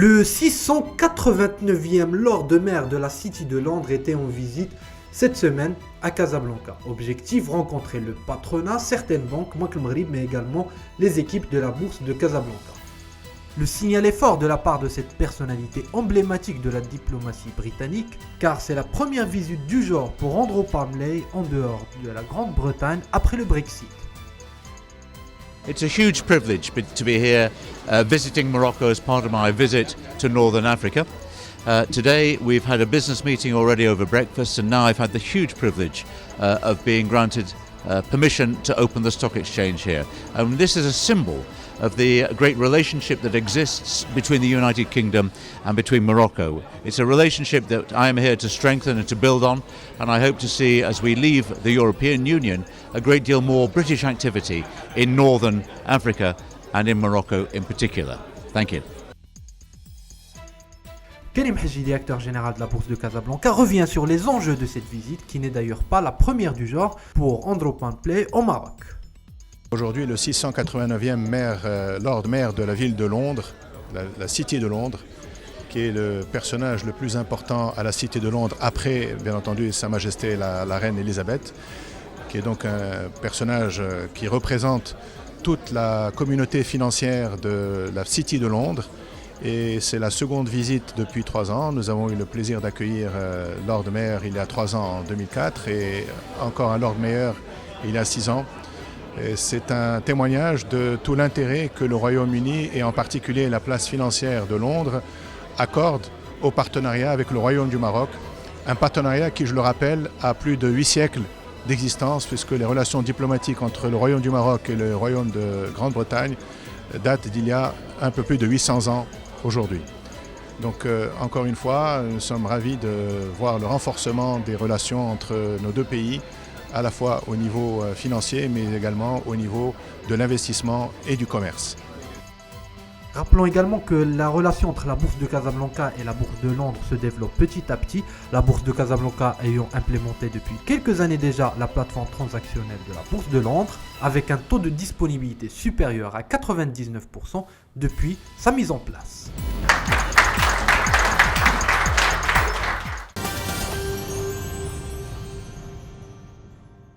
Le 689e Lord Mayor de la City de Londres était en visite cette semaine à Casablanca. Objectif, rencontrer le patronat, certaines banques, Banque Maghrib, mais également les équipes de la bourse de Casablanca. Le signal est fort de la part de cette personnalité emblématique de la diplomatie britannique, car c'est la première visite du genre pour Andrew Parnley en dehors de la Grande-Bretagne après le Brexit. It's a huge privilege to be here visiting Morocco as part of my visit to Northern Africa. Today we've had a business meeting already over breakfast, and now I've had the huge privilege of being granted permission to open the stock exchange here. And this is a symbol of the great relationship that exists between the United Kingdom and between Morocco. It's a relationship that I am here to strengthen and to build on, and I hope to see, as we leave the European Union, a great deal more British activity in Northern Africa and in Morocco in particular. Thank you. Karim Hajji, directeur général de la Bourse de Casablanca, revient sur les enjeux de cette visite, qui n'est d'ailleurs pas la première du genre pour Andrew Parnley au Maroc. Aujourd'hui, le 689e Lord Mayor de la ville de Londres, la City de Londres, qui est le personnage le plus important à la Cité de Londres après, bien entendu, Sa Majesté la Reine Elisabeth, qui est donc un personnage qui représente toute la communauté financière de la City de Londres. Et c'est la seconde visite depuis 3 ans. Nous avons eu le plaisir d'accueillir Lord Mayor il y a 3 ans, en 2004, et encore un Lord Mayor il y a 6 ans. Et c'est un témoignage de tout l'intérêt que le Royaume-Uni, et en particulier la place financière de Londres, accorde au partenariat avec le Royaume du Maroc. Un partenariat qui, je le rappelle, a plus de 8 siècles d'existence, puisque les relations diplomatiques entre le Royaume du Maroc et le Royaume de Grande-Bretagne datent d'il y a un peu plus de 800 ans aujourd'hui. Donc encore une fois, nous sommes ravis de voir le renforcement des relations entre nos deux pays, à la fois au niveau financier, mais également au niveau de l'investissement et du commerce. Rappelons également que la relation entre la Bourse de Casablanca et la Bourse de Londres se développe petit à petit, la Bourse de Casablanca ayant implémenté depuis quelques années déjà la plateforme transactionnelle de la Bourse de Londres, avec un taux de disponibilité supérieur à 99% depuis sa mise en place.